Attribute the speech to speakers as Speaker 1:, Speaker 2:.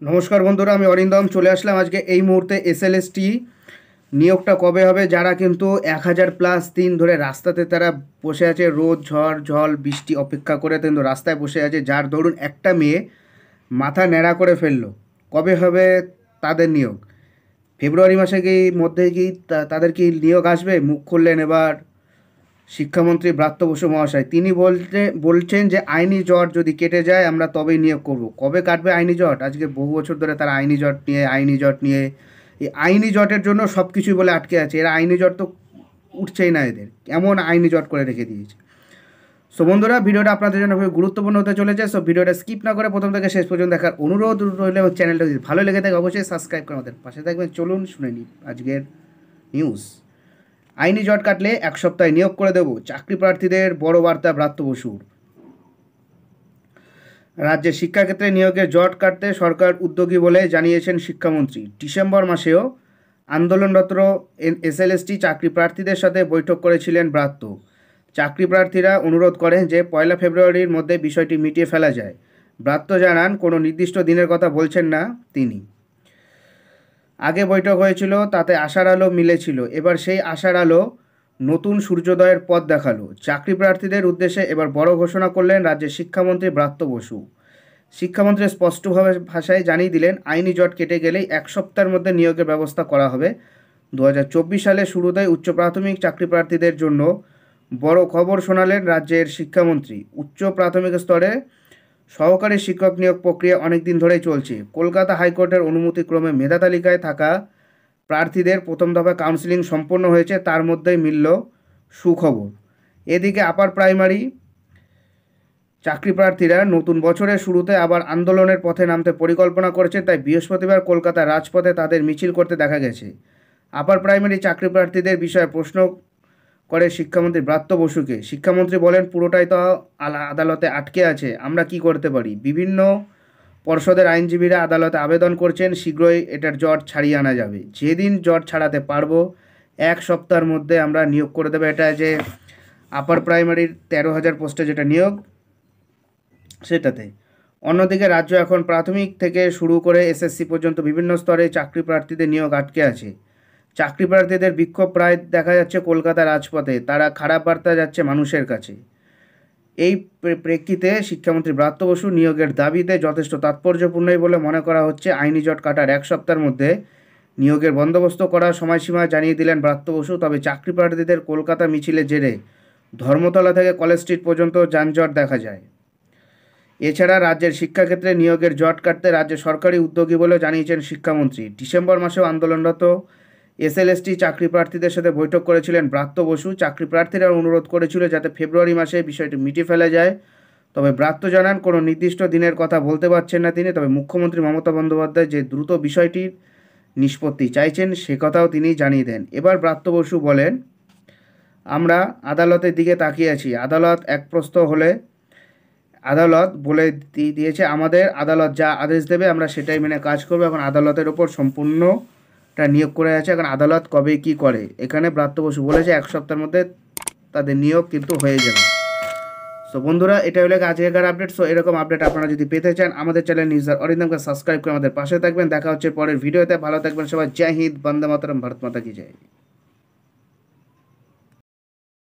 Speaker 1: নমস্কার বন্ধুরা, আমি অরিন্দম চলে আসলাম আজকে এই মুহূর্তে। এসএলএসটি নিয়োগটা কবে হবে? যারা কিন্তু 1000+ দিন ধরে রাস্তাতে তারা বসে আছে, রোদ ঝড় জল বৃষ্টি অপেক্ষা করে কিন্তু রাস্তায় বসে আছে, যার দরুন একটা মেয়ে মাথা ন্যাড়া করে ফেললো। কবে হবে তাদের নিয়োগ? ফেব্রুয়ারি মাসে কি মধ্যে কি তাদের কি নিয়োগ আসবে? মুখ খুললেন এবার শিক্ষামন্ত্রী ব্রাত্য বসু মহাশয়। তিনি বলছেন যে আইনি জট যদি কেটে যায় আমরা তবেই নিয়োগ করব। কবে কাটবে আইনি জট? আজকে বহু বছর ধরে তারা আইনি জট নিয়ে এই আইনি জটের জন্য সব কিছুই বলে আটকে আছে। এরা আইনি জট তো উঠছেই না, এদের এমন আইনি জট করে রেখে দিয়েছে। সো বন্ধুরা, ভিডিওটা আপনাদের জন্য খুবই গুরুত্বপূর্ণ হতে চলেছে। সো ভিডিওটা স্কিপ না করে প্রথম থেকে শেষ পর্যন্ত দেখার অনুরোধ রইল, এবং চ্যানেলটা যদি ভালো লেগে থাকে অবশ্যই সাবস্ক্রাইব করে আমাদের পাশে থাকবেন। চলুন শুনে নিই আজকের নিউজ। আইনি জট কাটলে 1 সপ্তাহে নিয়োগ করে দেব, চাকরি প্রার্থীদের বড় বার্তা ব্রাত্য বসুর। রাজ্যে শিক্ষাক্ষেত্রে নিয়োগের জট কাটতে সরকার উদ্যোগী বলে জানিয়েছেন শিক্ষামন্ত্রী। ডিসেম্বর মাসেও আন্দোলনরত এসএলএসটি চাকরি প্রার্থীদের সাথে বৈঠক করেছিলেন ব্রাত্য। চাকরি প্রার্থীরা অনুরোধ করেন যে 1 ফেব্রুয়ারির মধ্যে বিষয়টি মিটিয়ে ফেলা যায়। ব্রাত্য জানান, কোনো নির্দিষ্ট দিনের কথা বলছেন না তিনি। আগে বৈঠক হয়েছিল, তাতে আশার আলো মিলেছিল। এবার সেই আশার আলো নতুন সূর্যোদয়ের পথ দেখালো। চাকরি প্রার্থীদের উদ্দেশ্যে এবার বড় ঘোষণা করলেন রাজ্যের শিক্ষামন্ত্রী ব্রাত্য বসু। শিক্ষামন্ত্রী স্পষ্টভাবে ভাষায় জানিয়ে দিলেন, আইনি জট কেটে গেলেই 1 সপ্তাহের মধ্যে নিয়োগের ব্যবস্থা করা হবে। 2024 সালে শুরুতেই উচ্চ প্রাথমিক চাকরি প্রার্থীদের জন্য বড় খবর শোনালেন রাজ্যের শিক্ষামন্ত্রী। উচ্চ প্রাথমিক স্তরে সহকারী শিক্ষক নিয়োগ প্রক্রিয়া অনেক দিন ধরেই চলছে। কলকাতা হাইকোর্টের অনুমতিক্রমে মেধা তালিকায় থাকা প্রার্থীদের প্রথম দফা কাউন্সিলিং সম্পন্ন হয়েছে, তার মধ্যেই মিলল সুখবর। এদিকে আপার প্রাইমারি চাকরি প্রার্থীরা নতুন বছরের শুরুতে আবার আন্দোলনের পথে নামতে পরিকল্পনা করেছে, তাই বৃহস্পতিবার কলকাতার রাজপথে তাদের মিছিল করতে দেখা গেছে। আপার প্রাইমারি চাকরি প্রার্থীদের বিষয়ে প্রশ্ন করে শিক্ষামন্ত্রী ব্রাত্য বসুকে। শিক্ষামন্ত্রী বলেন, পুরোটাই তো আদালতে আটকে আছে, আমরা কি করতে পারি? বিভিন্ন পর্ষদের আইনজীবীরা আদালতে আবেদন করছেন, শীঘ্রই এটার জট ছাড়িয়ে আনা যাবে। যেদিন জট ছাড়াতে পারবো 1 সপ্তাহের মধ্যে আমরা নিয়োগ করে দেবো। এটা যে আপার প্রাইমারির 13,000 পোস্টে যেটা নিয়োগ, সেটাতে। অন্যদিকে রাজ্য এখন প্রাথমিক থেকে শুরু করে এসএসসি পর্যন্ত বিভিন্ন স্তরে চাকরি প্রার্থীদের নিয়োগ আটকে আছে। চাকরি প্রার্থীদের বিক্ষোভ প্রায় দেখা যাচ্ছে কলকাতা রাজপথে, তারা খারাপ বার্তা যাচ্ছে মানুষের কাছে। এই প্রেক্ষিতে শিক্ষামন্ত্রী ব্রাত্য বসু নিয়োগের দাবিতে যথেষ্ট তাৎপর্যপূর্ণই বলে মনে করা হচ্ছে। আইনি জট কাটার 1 সপ্তাহের মধ্যে নিয়োগের বন্দোবস্ত করার সময়সীমা জানিয়ে দিলেন ব্রাত্য বসু। তবে চাকরি প্রার্থীদের কলকাতা মিছিলের জেরে ধর্মতলা থেকে কলেজ স্ট্রিট পর্যন্ত যানজট দেখা যায়। এছাড়া রাজ্যের শিক্ষাক্ষেত্রে নিয়োগের জট কাটতে রাজ্য সরকারি উদ্যোগী বলে জানিয়েছেন শিক্ষামন্ত্রী। ডিসেম্বর মাসেও আন্দোলনরত এসএলএসটি চাকরি প্রার্থীদের সাথে বৈঠক করেছিলেন ব্রাত্য বসু। চাকরি প্রার্থীরা অনুরোধ করেছিল যাতে ফেব্রুয়ারি মাসে বিষয়টি মিটিয়ে ফেলা যায়। তবে ব্রাত্য জানান, কোনো নির্দিষ্ট দিনের কথা বলতে পারছেন না তিনি। তবে মুখ্যমন্ত্রী মমতা বন্দ্যোপাধ্যায় যে দ্রুত বিষয়টির নিষ্পত্তি চাইছেন সে কথাও তিনি জানিয়ে দেন। এবার ব্রাত্য বসু বলেন, আমরা আদালতের দিকে তাকিয়ে আছি। আদালত একপ্রস্ত হলে আদালত বলে দিয়েছে, আমাদের আদালত যা আদেশ দেবে আমরা সেটাই মেনে কাজ করবো। এখন আদালতের ওপর সম্পূর্ণটা নিয়োগ করে আছে। এখন আদালত কবে কি করে, এখানে ব্রাত্য বসু বলেছে 1 সপ্তাহের মধ্যে তাদের নিয়োগ কিন্তু হয়ে যাবে। সো বন্ধুরা, এটা হলো আজকের আপডেট। সো এরকম আপডেট আপনারা যদি পেতে চান আমাদের চ্যানেল নিউজার অরিন্দমকে সাবস্ক্রাইব করে আমাদের পাশে থাকবেন। দেখা হচ্ছে পরের ভিডিওতে। ভালো থাকবেন সবাই। জয় হিন্দ, বন্দে মাতরম, ভারত মাতা কি জয়।